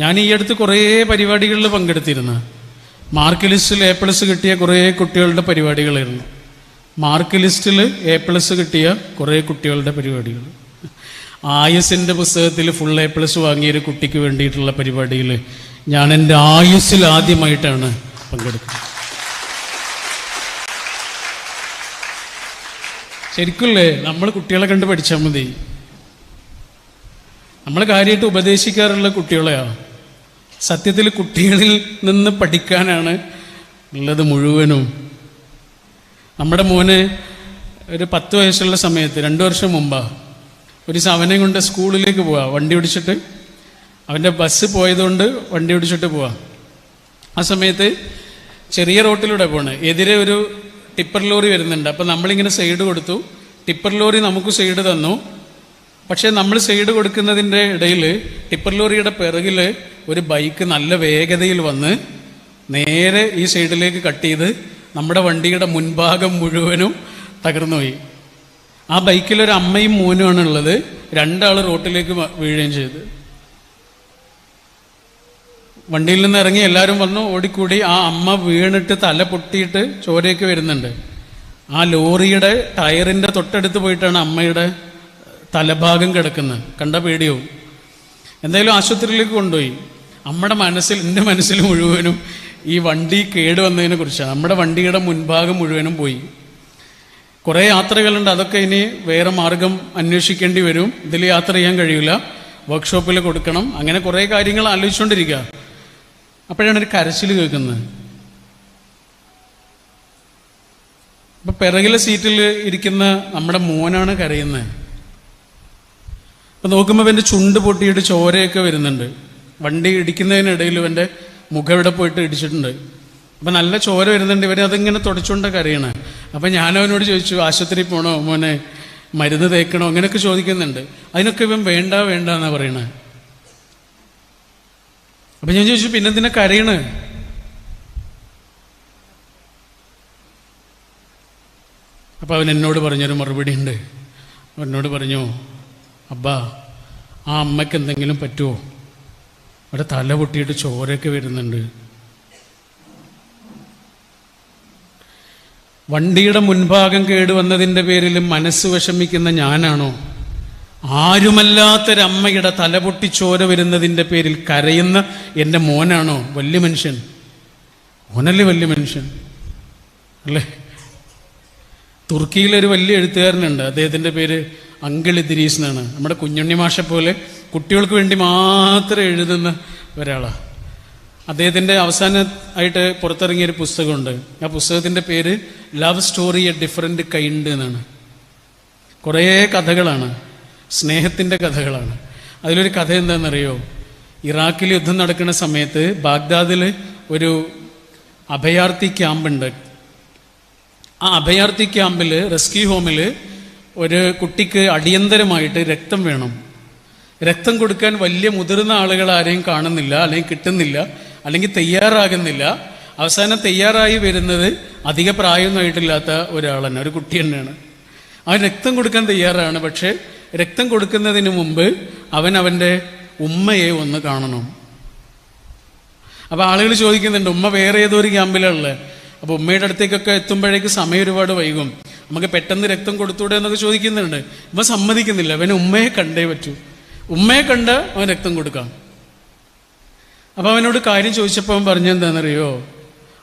ഞാൻ ഈ അടുത്ത് കുറേ പരിപാടികളിൽ പങ്കെടുത്തിരുന്നു. മാർക്ക് ലിസ്റ്റിൽ A+ കിട്ടിയ കുറേ കുട്ടികളുടെ പരിപാടികളായിരുന്നു. മാർക്ക് ലിസ്റ്റിൽ A+ കിട്ടിയ കുറേ കുട്ടികളുടെ പരിപാടികൾ. ആയുസിൻ്റെ പുസ്തകത്തിൽ ഫുൾ A+ വാങ്ങിയൊരു കുട്ടിക്ക് വേണ്ടിയിട്ടുള്ള പരിപാടിയിൽ ഞാൻ എൻ്റെ ആയുസ്സിൽ ആദ്യമായിട്ടാണ് പങ്കെടുക്കുന്നത്. ശരിക്കുമല്ലേ, നമ്മൾ കുട്ടികളെ കണ്ട് പഠിച്ചാൽ മതി. നമ്മൾ കാര്യമായിട്ട് ഉപദേശിക്കാറുള്ള കുട്ടികളെയാണ്. സത്യത്തിൽ കുട്ടികളിൽ നിന്ന് പഠിക്കാനാണ് ഉള്ളത് മുഴുവനും. നമ്മുടെ മോന് ഒരു 10 വയസ്സുള്ള സമയത്ത് 2 വർഷം മുമ്പാണ് ഒരു അവനെ കൊണ്ട് സ്കൂളിലേക്ക് പോവാം. വണ്ടി ഓടിച്ചിട്ട്, അവൻ്റെ ബസ് പോയതുകൊണ്ട് വണ്ടി ഓടിച്ചിട്ട് പോവാം. ആ സമയത്ത് ചെറിയ റോട്ടിലൂടെ പോണ്, എതിരെ ഒരു ടിപ്പർ ലോറി വരുന്നുണ്ട്. അപ്പം നമ്മളിങ്ങനെ സൈഡ് കൊടുത്തു. ടിപ്പർ ലോറി നമുക്ക് സൈഡ് തന്നു. പക്ഷേ നമ്മൾ സൈഡ് കൊടുക്കുന്നതിൻ്റെ ഇടയിൽ ടിപ്പർ ലോറിയുടെ പിറകിൽ ഒരു ബൈക്ക് നല്ല വേഗതയിൽ വന്ന് നേരെ ഈ സൈഡിലേക്ക് കട്ട് ചെയ്ത് നമ്മുടെ വണ്ടിയുടെ മുൻഭാഗം മുഴുവനും തകർന്നുപോയി. ആ ബൈക്കിലൊരു അമ്മയും മോനുമാണ് ഉള്ളത്. 2 ആൾ റോട്ടിലേക്ക് വീഴുകയും ചെയ്തു. വണ്ടിയിൽ നിന്ന് ഇറങ്ങി എല്ലാവരും വന്നു, ഓടിക്കൂടി. ആ അമ്മ വീണിട്ട് തല പൊട്ടിയിട്ട് ചോരയൊക്കെ വരുന്നുണ്ട്. ആ ലോറിയുടെ ടയറിൻ്റെ തൊട്ടടുത്ത് പോയിട്ടാണ് അമ്മയുടെ തലഭാഗം കിടക്കുന്നത്. കണ്ട പേടിയോ. എന്തായാലും ആശുപത്രിയിലേക്ക് കൊണ്ടുപോയി. എൻ്റെ മനസ്സിൽ മുഴുവനും ഈ വണ്ടി കേടുവന്നതിനെ കുറിച്ചാണ്. നമ്മുടെ വണ്ടിയുടെ മുൻഭാഗം മുഴുവനും പോയി. കുറേ യാത്രകളുണ്ട്, അതൊക്കെ ഇനി വേറെ മാർഗം അന്വേഷിക്കേണ്ടി വരും. ഇതിൽ യാത്ര ചെയ്യാൻ കഴിയില്ല, വർക്ക്ഷോപ്പിൽ കൊടുക്കണം. അങ്ങനെ കുറേ കാര്യങ്ങൾ ആലോചിച്ചുകൊണ്ടിരിക്കുക. അപ്പോഴാണ് ഒരു കരച്ചിൽ കേൾക്കുന്നത്. അപ്പം പിറകിലെ സീറ്റിൽ ഇരിക്കുന്ന നമ്മുടെ മോനാണ് കരയുന്നത്. അപ്പം നോക്കുമ്പോൾ എൻ്റെ ചുണ്ട് പൊട്ടിയിട്ട് ചോരയൊക്കെ വരുന്നുണ്ട്. വണ്ടി ഇടിക്കുന്നതിനിടയിൽ എൻ്റെ മുഖം ഇവിടെ പോയിട്ട് ഇടിച്ചിട്ടുണ്ട്. അപ്പം നല്ല ചോര വരുന്നുണ്ട്. ഇവർ അതിങ്ങനെ തുടച്ചുകൊണ്ട് കരയണേ. അപ്പം ഞാനവനോട് ചോദിച്ചു, ആശുപത്രിയിൽ പോകണോ മോനെ, മരുന്ന് തേക്കണോ, അങ്ങനെയൊക്കെ ചോദിക്കുന്നുണ്ട്. അതിനൊക്കെ ഇവൻ വേണ്ട എന്നാണ് പറയണേ. അപ്പം ഞാൻ ചോദിച്ചു, പിന്നെന്തിനാ കരയണേ? അപ്പം അവൻ എന്നോട് പറഞ്ഞൊരു മറുപടി ഉണ്ട്. എന്നോട് പറഞ്ഞു, അബ്ബാ, ആ അമ്മയ്ക്ക് എന്തെങ്കിലും പറ്റുമോ? അവിടെ തല പൊട്ടിയിട്ട് ചോരയൊക്കെ വരുന്നുണ്ട്. വണ്ടിയുടെ മുൻഭാഗം കേടുവന്നതിൻ്റെ പേരിൽ മനസ്സ് വിഷമിക്കുന്ന ഞാനാണോ? ആരുമല്ലാത്തൊരമ്മയുടെ തല പൊട്ടി ചോര വരുന്നതിൻ്റെ പേരിൽ കരയുന്ന എൻ്റെ മോനാണോ വലിയ മനുഷ്യൻ? മോനല്ലേ വലിയ മനുഷ്യൻ അല്ലേ? തുർക്കിയിലൊരു വലിയ എഴുത്തുകാരനുണ്ട്. അദ്ദേഹത്തിൻ്റെ പേര് അങ്കിൾ ഇദ്രീസ് എന്നാണ്. നമ്മുടെ കുഞ്ഞുണ്ണി മാഷെ പോലെ കുട്ടികൾക്ക് വേണ്ടി മാത്രം എഴുതുന്ന ഒരാളാണ്. അദ്ദേഹത്തിൻ്റെ അവസാനമായിട്ട് പുറത്തിറങ്ങിയൊരു പുസ്തകമുണ്ട്. ആ പുസ്തകത്തിൻ്റെ പേര് love story A different kind എന്നാണ്. കുറേ കഥകളാണ്, സ്നേഹത്തിൻ്റെ കഥകളാണ്. അതിലൊരു കഥ എന്താണെന്നറിയോ? ഇറാഖിൽ യുദ്ധം നടക്കുന്ന സമയത്ത് ബാഗ്ദാദിൽ ഒരു അഭയാർത്ഥി ക്യാമ്പുണ്ട്. ആ അഭയാർത്ഥി ക്യാമ്പിൽ, റെസ്ക്യൂ ഹോമിൽ ഒരു കുട്ടിക്ക് അടിയന്തരമായിട്ട് രക്തം വേണം. രക്തം കൊടുക്കാൻ വലിയ മുതിർന്ന ആളുകൾ ആരെയും കാണുന്നില്ല, അല്ലെങ്കിൽ കിട്ടുന്നില്ല, അല്ലെങ്കിൽ തയ്യാറാകുന്നില്ല. അവസാനം തയ്യാറായി വരുന്നത് അധിക പ്രായമൊന്നുമായിട്ടില്ലാത്ത ഒരാൾ തന്നെ, ഒരു കുട്ടി തന്നെയാണ്. അവൻ രക്തം കൊടുക്കാൻ തയ്യാറാണ്. പക്ഷേ രക്തം കൊടുക്കുന്നതിന് മുമ്പ് അവൻ്റെ ഉമ്മയെ ഒന്ന് കാണണം. അപ്പോൾ ആളുകൾ ചോദിക്കുന്നുണ്ട്, ഉമ്മ വേറെ ഏതോ ഒരു ക്യാമ്പിലാണുള്ളത്. അപ്പോൾ ഉമ്മയുടെ അടുത്തേക്കൊക്കെ എത്തുമ്പോഴേക്ക് സമയം ഒരുപാട് വൈകും, നമുക്ക് പെട്ടെന്ന് രക്തം കൊടുത്തൂടെ എന്നൊക്കെ ചോദിക്കുന്നുണ്ട്. ഇവൻ സമ്മതിക്കുന്നില്ല. അവന് ഉമ്മയെ കണ്ടേ പറ്റൂ. ഉമ്മയെ കണ്ട് അവൻ രക്തം കൊടുക്കാം. അപ്പം അവനോട് കാര്യം ചോദിച്ചപ്പോൾ അവൻ പറഞ്ഞെന്താണെന്നറിയോ?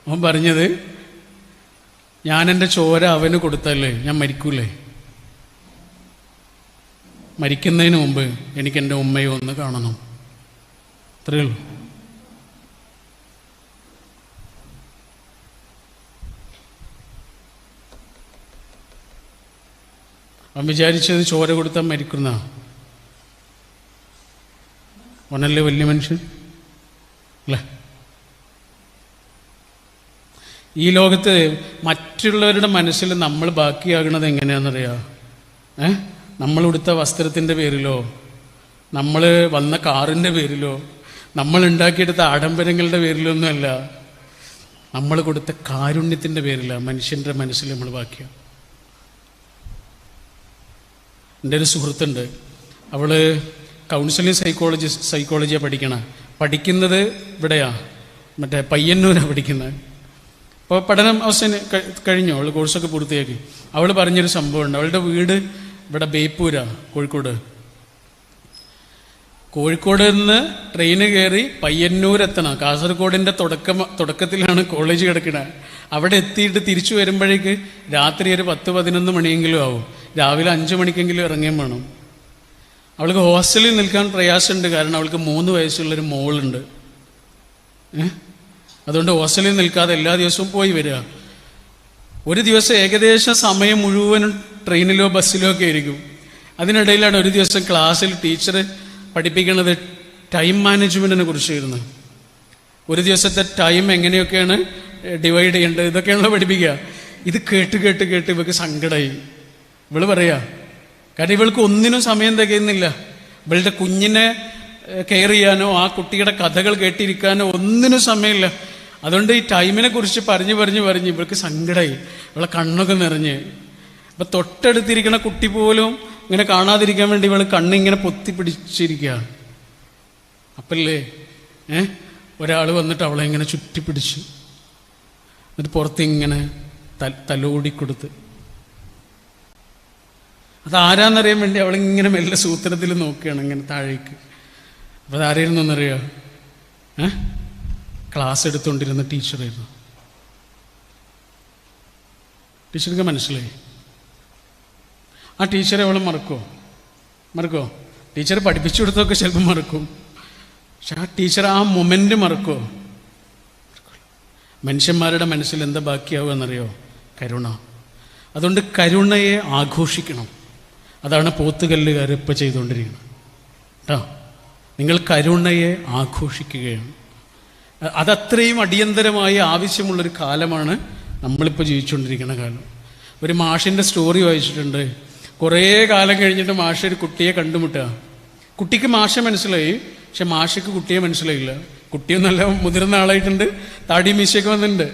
അവൻ പറഞ്ഞത്, ഞാൻ എൻ്റെ ചോര അവന് കൊടുത്തല്ലേ ഞാൻ മരിക്കൂലേ? മരിക്കുന്നതിന് മുമ്പ് എനിക്ക് എൻ്റെ ഉമ്മയെ ഒന്ന് കാണണം. അത്രയേ ഉള്ളൂ. അവൻ വിചാരിച്ചത് ചോര കൊടുത്താൽ മരിക്കുന്ന അവനല്ലേ വലിയ മനുഷ്യൻ അല്ലേ? ഈ ലോകത്ത് മറ്റുള്ളവരുടെ മനസ്സിൽ നമ്മൾ ബാക്കിയാകണത് എങ്ങനെയാണെന്നറിയാം? നമ്മൾ ഉടുത്ത വസ്ത്രത്തിൻ്റെ പേരിലോ, നമ്മൾ വന്ന കാറിൻ്റെ പേരിലോ, നമ്മൾ ഉണ്ടാക്കിയെടുത്ത ആഡംബരങ്ങളുടെ പേരിലോ ഒന്നുമല്ല. നമ്മൾ കൊടുത്ത കാരുണ്യത്തിൻ്റെ പേരിലാണ് മനുഷ്യൻ്റെ മനസ്സിൽ നമ്മൾ ബാക്കിയാണ്. എൻ്റെ ഒരു സുഹൃത്തുണ്ട്, അവൾ കൗൺസിലിംഗ് സൈക്കോളജിയാണ് പഠിക്കണം. പഠിക്കുന്നത് ഇവിടെയാ, മറ്റേ പയ്യന്നൂരാണ് പഠിക്കുന്നത്. അപ്പോൾ പഠനം കഴിഞ്ഞു, അവൾ കോഴ്സൊക്കെ പൂർത്തിയാക്കി. അവൾ പറഞ്ഞൊരു സംഭവമുണ്ട്. അവളുടെ വീട് ഇവിടെ ബേപ്പൂരാ, കോഴിക്കോട്. കോഴിക്കോട് നിന്ന് ട്രെയിന് കയറി പയ്യന്നൂരെത്തണം. കാസർഗോഡിൻ്റെ തുടക്കത്തിലാണ് കോളേജ് കിടക്കുന്നത്. അവിടെ എത്തിയിട്ട് തിരിച്ചു വരുമ്പോഴേക്ക് രാത്രി ഒരു 10-11 മണിയെങ്കിലും ആവും. രാവിലെ 5 മണിക്കെങ്കിലും ഇറങ്ങുകയും വേണം. അവൾക്ക് ഹോസ്റ്റലിൽ നിൽക്കാൻ പ്രയാസമുണ്ട്, കാരണം അവൾക്ക് 3 വയസ്സുള്ളൊരു മോളുണ്ട്. അതുകൊണ്ട് ഹോസ്റ്റലിൽ നിൽക്കാതെ എല്ലാ ദിവസവും പോയി വരിക. ഒരു ദിവസം ഏകദേശം സമയം മുഴുവനും ട്രെയിനിലോ ബസ്സിലോ ഒക്കെ ആയിരിക്കും. അതിനിടയിലാണ് ഒരു ദിവസം ക്ലാസ്സിൽ ടീച്ചർ പഠിപ്പിക്കുന്നത് ടൈം മാനേജ്മെൻറ്റിനെ കുറിച്ചായിരുന്നു. ഒരു ദിവസത്തെ ടൈം എങ്ങനെയൊക്കെയാണ് ഡിവൈഡ് ചെയ്യേണ്ടത്, ഇതൊക്കെയാണല്ലോ പഠിപ്പിക്കുക. ഇത് കേട്ട് കേട്ട് കേട്ട് ഇവൾക്ക് സങ്കടമായി. ഇവള് പറയാ, കാരണം ഇവൾക്ക് ഒന്നിനും സമയം തികയുന്നില്ല. ഇവളുടെ കുഞ്ഞിനെ കെയർ ചെയ്യാനോ ആ കുട്ടിയുടെ കഥകൾ കേട്ടിരിക്കാനോ ഒന്നിനും സമയമില്ല. അതുകൊണ്ട് ഈ ടൈമിനെ കുറിച്ച് പറഞ്ഞ് ഇവൾക്ക് സങ്കടമായി. ഇവളെ കണ്ണൊക്കെ നിറഞ്ഞ്. അപ്പം തൊട്ടടുത്തിരിക്കുന്ന കുട്ടി പോലും ഇങ്ങനെ കാണാതിരിക്കാൻ വേണ്ടി ഇവൾ കണ്ണിങ്ങനെ പൊത്തി പിടിച്ചിരിക്കുക. അപ്പല്ലേ ഒരാൾ വന്നിട്ട് അവളെ ഇങ്ങനെ ചുറ്റിപ്പിടിച്ച്, എന്നിട്ട് പുറത്തിങ്ങനെ തലോടിക്കൊടുത്ത്. അതാരാന്നറിയാൻ വേണ്ടി അവളിങ്ങനെ മെല്ലെ സൂത്രത്തിൽ നോക്കുകയാണ് ഇങ്ങനെ താഴേക്ക്. അപ്പോൾ അതാരായിരുന്നു എന്നറിയാം? ക്ലാസ് എടുത്തുകൊണ്ടിരുന്ന ടീച്ചറായിരുന്നു. ടീച്ചർക്ക് മനസ്സിലായി. ആ ടീച്ചറെ അവൾ മറക്കോ? ടീച്ചർ പഠിപ്പിച്ചു കൊടുത്തൊക്കെ ചിലപ്പോൾ മറക്കും. പക്ഷെ ആ ടീച്ചർ ആ മൊമെൻ്റ് മറക്കോ? മനുഷ്യന്മാരുടെ മനസ്സിൽ എന്താ ബാക്കിയാവുക എന്നറിയോ? കരുണ. അതുകൊണ്ട് കരുണയെ ആഘോഷിക്കണം. അതാണ് പോത്തുകല്ലുകാർ ഇപ്പം ചെയ്തുകൊണ്ടിരിക്കുന്നത് കേട്ടോ. നിങ്ങൾ കരുണയെ ആഘോഷിക്കുകയാണ്. അതത്രയും അടിയന്തരമായി ആവശ്യമുള്ളൊരു കാലമാണ് നമ്മളിപ്പോൾ ജീവിച്ചുകൊണ്ടിരിക്കുന്ന കാലം. ഒരു മാഷിൻ്റെ സ്റ്റോറി വായിച്ചിട്ടുണ്ട്. കുറേ കാലം കഴിഞ്ഞിട്ട് മാഷ് ഒരു കുട്ടിയെ കണ്ടുമുട്ടുക. കുട്ടിക്ക് മാഷെ മനസ്സിലായി, പക്ഷെ മാഷക്ക് കുട്ടിയെ മനസ്സിലായില്ല. കുട്ടിയും നല്ല മുതിർന്ന ആളായിട്ടുണ്ട്, താടി മീശയൊക്കെ വന്നിട്ടുണ്ട്.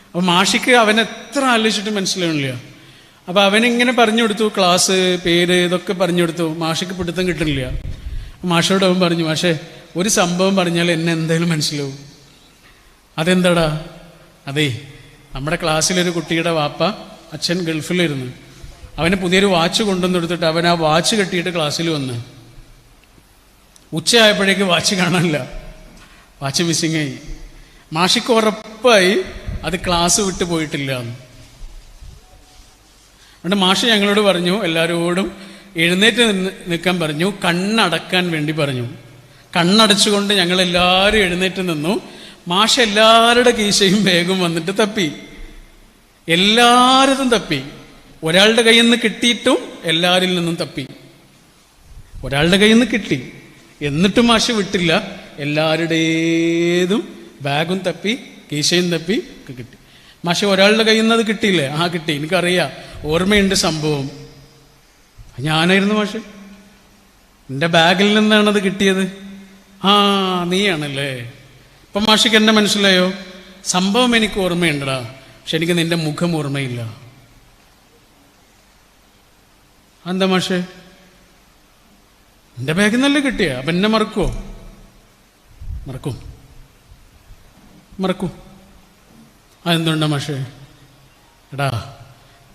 അപ്പോൾ മാഷിക്ക് അവൻ എത്ര ആലോചിച്ചിട്ട് മനസ്സിലാവില്ല. അപ്പോൾ അവനിങ്ങനെ പറഞ്ഞു കൊടുത്തു, ക്ലാസ്, പേര്, ഇതൊക്കെ പറഞ്ഞു കൊടുത്തു. മാഷിക്ക് പിടുത്തം കിട്ടുന്നില്ല. മാഷോട് അവൻ പറഞ്ഞു, മാഷേ ഒരു സംഭവം പറഞ്ഞാൽ എന്നെ എന്തായാലും മനസ്സിലാവും. അതെന്താടാ? അതേ, നമ്മുടെ ക്ലാസ്സിലൊരു കുട്ടിയുടെ വാപ്പ, അച്ഛൻ ഗൾഫിലിരുന്നു. അവന് പുതിയൊരു വാച്ച് കൊണ്ടുവന്ന് കൊടുത്തിട്ട് അവൻ ആ വാച്ച് കെട്ടിയിട്ട് ക്ലാസ്സിൽ വന്ന്. ഉച്ചയായപ്പോഴേക്ക് വാച്ച് കാണാനില്ല, വാച്ച് മിസ്സിങ് ആയി. മാഷിക്ക് ഉറപ്പായി അത് ക്ലാസ് വിട്ട് പോയിട്ടില്ല. അതുകൊണ്ട് മാഷ് ഞങ്ങളോട് പറഞ്ഞു, എല്ലാവരോടും എഴുന്നേറ്റ് നിൽക്കാൻ പറഞ്ഞു, കണ്ണടക്കാൻ വേണ്ടി പറഞ്ഞു. കണ്ണടച്ചുകൊണ്ട് ഞങ്ങളെല്ലാവരും എഴുന്നേറ്റ് നിന്നു. മാഷ് എല്ലാവരുടെ കീശയും വേഗം വന്നിട്ട് തപ്പി, എല്ലാവരും തപ്പി. ഒരാളുടെ കയ്യിൽ നിന്ന് കിട്ടിയിട്ടും എല്ലാവരിൽ നിന്നും തപ്പി. ഒരാളുടെ കയ്യിൽ നിന്ന് കിട്ടി, എന്നിട്ടും മാഷ് വിട്ടില്ല. എല്ലാവരുടേതും ബാഗും തപ്പി, കീശയും തപ്പി ഒക്കെ കിട്ടി. മാഷ് ഒരാളുടെ കയ്യിൽ നിന്ന് അത് കിട്ടിയില്ലേ? ആ കിട്ടി, എനിക്കറിയാം, ഓർമ്മയുണ്ട് സംഭവം. ഞാനായിരുന്നു മാഷ്. എൻ്റെ ബാഗിൽ നിന്നാണത് കിട്ടിയത്. ആ, നീയാണല്ലേ. ഇപ്പം മാഷിക്ക് എന്നെ മനസ്സിലായോ? സംഭവം എനിക്ക് ഓർമ്മയുണ്ടടാ, പക്ഷെ എനിക്ക് നിന്റെ മുഖം ഓർമ്മയില്ല. എന്താ മാഷേ? എൻ്റെ ബാഗിൽ നിന്നല്ലേ കിട്ടിയ, അപ്പം എന്നെ മറക്കുമോ? മറക്കും. അതെന്തുണ്ടാ മാഷേ? എടാ,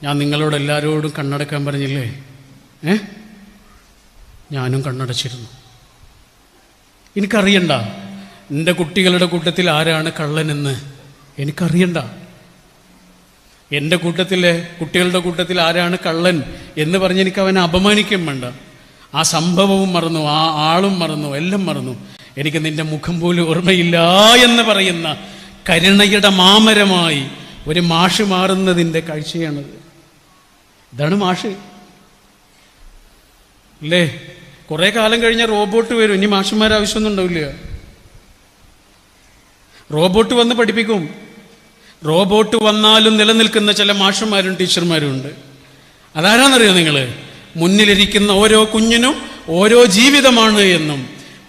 ഞാൻ നിങ്ങളോട് എല്ലാവരോടും കണ്ണടക്കാൻ പറഞ്ഞില്ലേ? ഞാനും കണ്ണടച്ചിരുന്നു. എനിക്കറിയണ്ട എൻ്റെ കുട്ടികളുടെ കൂട്ടത്തിൽ ആരാണ് കള്ളനെന്ന്. എനിക്കറിയണ്ട എൻ്റെ കുട്ടികളുടെ കൂട്ടത്തിൽ ആരാണ് കള്ളൻ എന്ന് പറഞ്ഞ് എനിക്ക് അവനെ അപമാനിക്കുകയും വേണ്ട. ആ സംഭവവും മറന്നു, ആ ആളും മറന്നു, എല്ലാം മറന്നു. എനിക്ക് നിന്റെ മുഖം പോലും ഓർമ്മയില്ല എന്ന് പറയുന്ന കരുണയുടെ മാമരമായി ഒരു മാഷ് മാറുന്നതിൻ്റെ കാഴ്ചയാണത്. ഇതാണ് മാഷ് അല്ലേ? കുറേ കാലം കഴിഞ്ഞാൽ റോബോട്ട് വരും. ഇനി മാഷന്മാർ ആവശ്യമൊന്നും ഉണ്ടാവില്ല. റോബോട്ട് വന്ന് പഠിപ്പിക്കും. റോബോട്ട് വന്നാലും നിലനിൽക്കുന്ന ചില മാഷന്മാരും ടീച്ചർമാരും ഉണ്ട്. അതാരാന്നറിയോ നിങ്ങൾ? മുന്നിലിരിക്കുന്ന ഓരോ കുഞ്ഞിനും ഓരോ ജീവിതമാണ് എന്നും,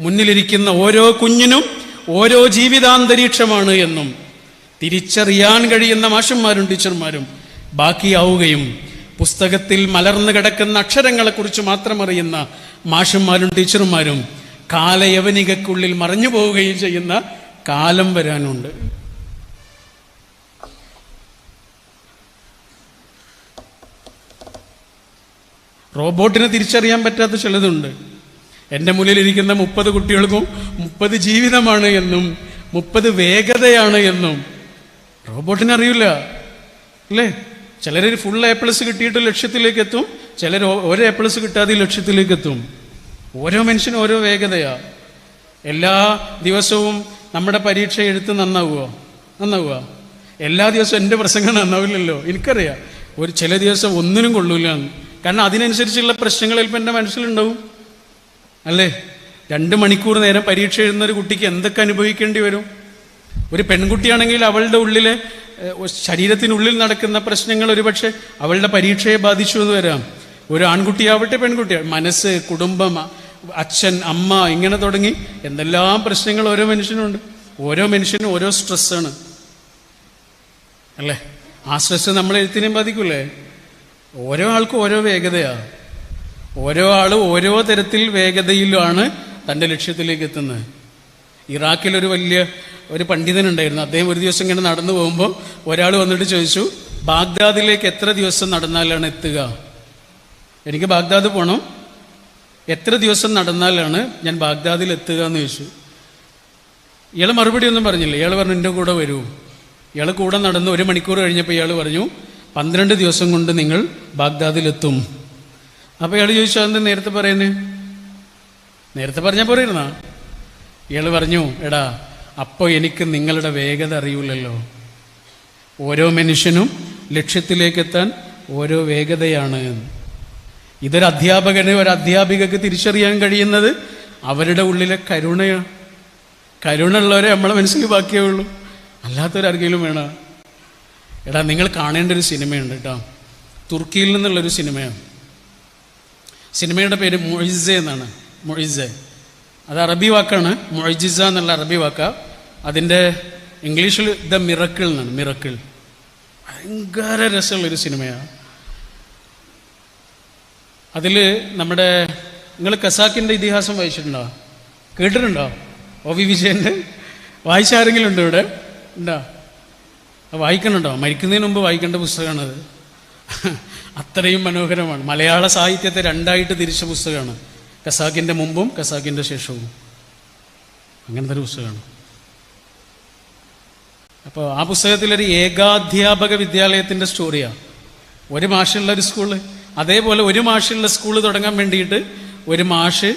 മുന്നിലിരിക്കുന്ന ഓരോ കുഞ്ഞിനും ഓരോ ജീവിതാന്തരീക്ഷമാണ് എന്നും തിരിച്ചറിയാൻ കഴിയുന്ന മാഷന്മാരും ടീച്ചർമാരും ബാക്കിയാവുകയും പുസ്തകത്തിൽ മലർന്നു കിടക്കുന്ന അക്ഷരങ്ങളെക്കുറിച്ച് മാത്രം അറിയുന്ന മാഷന്മാരും ടീച്ചർമാരും കാലയവനികക്കുള്ളിൽ മറഞ്ഞു പോവുകയും ചെയ്യുന്ന കാലം വരാനുണ്ട്. റോബോട്ടിനെ തിരിച്ചറിയാൻ പറ്റാത്ത ചിലതുണ്ട്. എൻ്റെ മുന്നിലിരിക്കുന്ന 30 കുട്ടികൾക്കും 30 ജീവിതമാണ് എന്നും 30 വേഗതയാണ് എന്നും റോബോട്ടിന് അറിയില്ല അല്ലേ? ചിലർ ഫുൾ A+ കിട്ടിയിട്ട് ലക്ഷ്യത്തിലേക്ക് എത്തും, ചിലർ ഒരു A+ കിട്ടാതെ ലക്ഷ്യത്തിലേക്ക് എത്തും. ഓരോ മനുഷ്യനും ഓരോ വേഗതയാ. എല്ലാ ദിവസവും നമ്മുടെ പരീക്ഷ എഴുത്ത് നന്നാവുക? എല്ലാ ദിവസവും എൻ്റെ പ്രസംഗം നന്നാവില്ലല്ലോ, എനിക്കറിയാം. ചില ദിവസം ഒന്നിനും കൊള്ളൂല. കാരണം അതിനനുസരിച്ചുള്ള പ്രശ്നങ്ങൾ ചിലപ്പോൾ എൻ്റെ മനസ്സിലുണ്ടാവും അല്ലേ? 2 മണിക്കൂർ നേരം പരീക്ഷ എഴുതുന്ന ഒരു കുട്ടിക്ക് എന്തൊക്കെ അനുഭവിക്കേണ്ടി വരും? ഒരു പെൺകുട്ടിയാണെങ്കിൽ അവളുടെ ഉള്ളിലെ ശരീരത്തിനുള്ളിൽ നടക്കുന്ന പ്രശ്നങ്ങൾ ഒരുപക്ഷെ അവളുടെ പരീക്ഷയെ ബാധിച്ചു എന്ന് വരാം. ഒരു ആൺകുട്ടിയാവട്ടെ പെൺകുട്ടിയാവട്ടെ, മനസ്സ്, കുടുംബം, അച്ഛൻ, അമ്മ, ഇങ്ങനെ തുടങ്ങി എന്തെല്ലാം പ്രശ്നങ്ങൾ ഓരോ മനുഷ്യനുണ്ട്. ഓരോ മനുഷ്യനും ഓരോ സ്ട്രെസ്സാണ് അല്ലേ? ആ സ്ട്രെസ് നമ്മളെ എഴുത്തിനെയും ബാധിക്കൂലേ? ഓരോ ആൾക്കും ഓരോ വേഗതയാണ്. ഓരോ ആളും ഓരോ തരത്തിൽ വേഗതയിലാണ് തൻ്റെ ലക്ഷ്യത്തിലേക്ക് എത്തുന്നത്. ഇറാഖിലൊരു ഒരു പണ്ഡിതനുണ്ടായിരുന്നു. അദ്ദേഹം ഒരു ദിവസം ഇങ്ങനെ നടന്നു പോകുമ്പോൾ ഒരാൾ വന്നിട്ട് ചോദിച്ചു, ബാഗ്ദാദിലേക്ക് എത്ര ദിവസം നടന്നാലാണ് എത്തുക? എനിക്ക് ബാഗ്ദാദ് പോകണം, എത്ര ദിവസം നടന്നാലാണ് ഞാൻ ബാഗ്ദാദിൽ എത്തുക എന്ന് ചോദിച്ചു. ഇയാൾ മറുപടി ഒന്നും പറഞ്ഞില്ല. ഇയാൾ പറഞ്ഞു, എൻ്റെ കൂടെ വരൂ. ഇയാൾ കൂടെ നടന്ന് 1 മണിക്കൂർ കഴിഞ്ഞപ്പോൾ ഇയാൾ പറഞ്ഞു, 12 ദിവസം കൊണ്ട് നിങ്ങൾ ബാഗ്ദാദിലെത്തും. അപ്പോൾ ഇയാൾ ചോദിച്ചു, അതെന്ത് നേരത്തെ പറയുന്നത്? നേരത്തെ പറഞ്ഞാൽ പോരായിരുന്നാ? ഇയാൾ പറഞ്ഞു, എടാ, അപ്പോൾ എനിക്ക് നിങ്ങളുടെ വേഗത അറിയില്ലല്ലോ. ഓരോ മനുഷ്യനും ലക്ഷ്യത്തിലേക്കെത്താൻ ഓരോ വേഗതയാണ്. ഇതൊരു അധ്യാപകന്, ഒരു അധ്യാപികക്ക് തിരിച്ചറിയാൻ കഴിയുന്നത് അവരുടെ ഉള്ളിലെ കരുണയാണ്. കരുണ ഉള്ളവരെ നമ്മളെ മനസ്സിൽ ബാക്കിയേ ഉള്ളൂ, അല്ലാത്തവരാർക്കെങ്കിലും വേണം. എടാ, നിങ്ങൾ കാണേണ്ട ഒരു സിനിമയുണ്ട് കേട്ടോ, തുർക്കിയിൽ നിന്നുള്ളൊരു സിനിമയാണ്. സിനിമയുടെ പേര് മുഇസ എന്നാണ്. മുഇസ അത് അറബി വാക്കാണ്. മുഅ്ജിസ എന്നുള്ള അറബി വാക്കാ. അതിൻ്റെ ഇംഗ്ലീഷിൽ ദ മിറക്കിൾ എന്നാണ്. മിറക്കിൾ ഭയങ്കര രസമുള്ളൊരു സിനിമയാണ്. അതിൽ നിങ്ങൾ ഖസാക്കിൻ്റെ ഇതിഹാസം വായിച്ചിട്ടുണ്ടോ? കേട്ടിട്ടുണ്ടോ? OV വിജയൻ്റെ വായിച്ച ആരെങ്കിലും ഉണ്ടോ ഇവിടെ? ഉണ്ടോ? വായിക്കണുണ്ടോ? മരിക്കുന്നതിന് മുമ്പ് വായിക്കേണ്ട പുസ്തകമാണത്. അത്രയും മനോഹരമാണ്. മലയാള സാഹിത്യത്തെ 2ആയിട്ട് തിരിച്ച പുസ്തകമാണ്. ഖസാക്കിൻ്റെ മുമ്പും ഖസാക്കിൻ്റെ ശേഷവും, അങ്ങനത്തെ ഒരു പുസ്തകമാണ്. അപ്പോൾ ആ പുസ്തകത്തിലൊരു ഏകാധ്യാപക വിദ്യാലയത്തിൻ്റെ സ്റ്റോറിയാണ്. ഒരു മാഷുള്ള ഒരു സ്കൂള്, അതേപോലെ ഒരു മാഷുള്ള സ്കൂള് തുടങ്ങാൻ വേണ്ടിയിട്ട് ഒരു മാഷ്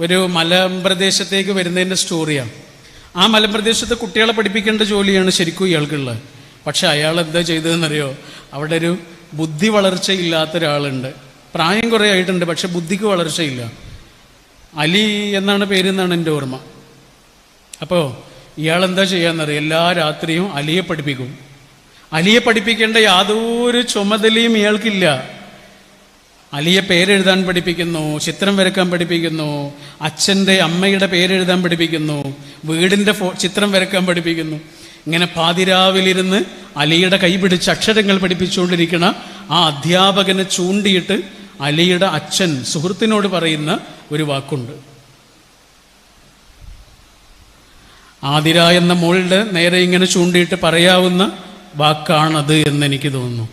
ഒരു മലമ്പ്രദേശത്തേക്ക് വരുന്നതിൻ്റെ സ്റ്റോറിയാണ്. ആ മലമ്പ്രദേശത്തെ കുട്ടികളെ പഠിപ്പിക്കേണ്ട ജോലിയാണ് ശരിക്കും ഇയാൾക്കുള്ളത്. പക്ഷെ അയാൾ എന്താ ചെയ്തതെന്നറിയോ? അവിടെ ഒരു ബുദ്ധി വളർച്ചയില്ലാത്ത ഒരാളുണ്ട്. പ്രായം കുറേ ആയിട്ടുണ്ട്, പക്ഷെ ബുദ്ധിക്ക് വളർച്ചയില്ല. അലി എന്നാണ് പേരെന്നാണ് എൻ്റെ ഓർമ്മ. അപ്പോൾ ഇയാളെന്താ ചെയ്യാന്നറിയോ? എല്ലാ രാത്രിയും അലിയെ പഠിപ്പിക്കും. അലിയെ പഠിപ്പിക്കേണ്ട യാതൊരു ചുമതലയും ഇയാൾക്കില്ല. അലിയെ പേരെഴുതാൻ പഠിപ്പിക്കുന്നു, ചിത്രം വരയ്ക്കാൻ പഠിപ്പിക്കുന്നു, അച്ഛൻ്റെ അമ്മയുടെ പേരെഴുതാൻ പഠിപ്പിക്കുന്നു, വീടിൻ്റെ ചിത്രം വരയ്ക്കാൻ പഠിപ്പിക്കുന്നു. ഇങ്ങനെ പാതിരാവിലിരുന്ന് അലിയുടെ കൈ പിടിച്ച് അക്ഷരങ്ങൾ പഠിപ്പിച്ചുകൊണ്ടിരിക്കുന്ന ആ അധ്യാപകനെ ചൂണ്ടിയിട്ട് അലിയുടെ അച്ഛൻ സുഹൃത്തിനോട് പറയുന്ന ഒരു വാക്കുണ്ട്. ആതിര എന്ന മോളുടെ നേരെ ഇങ്ങനെ ചൂണ്ടിയിട്ട് പറയാവുന്ന വാക്കാണത് എന്നെനിക്ക് തോന്നുന്നു.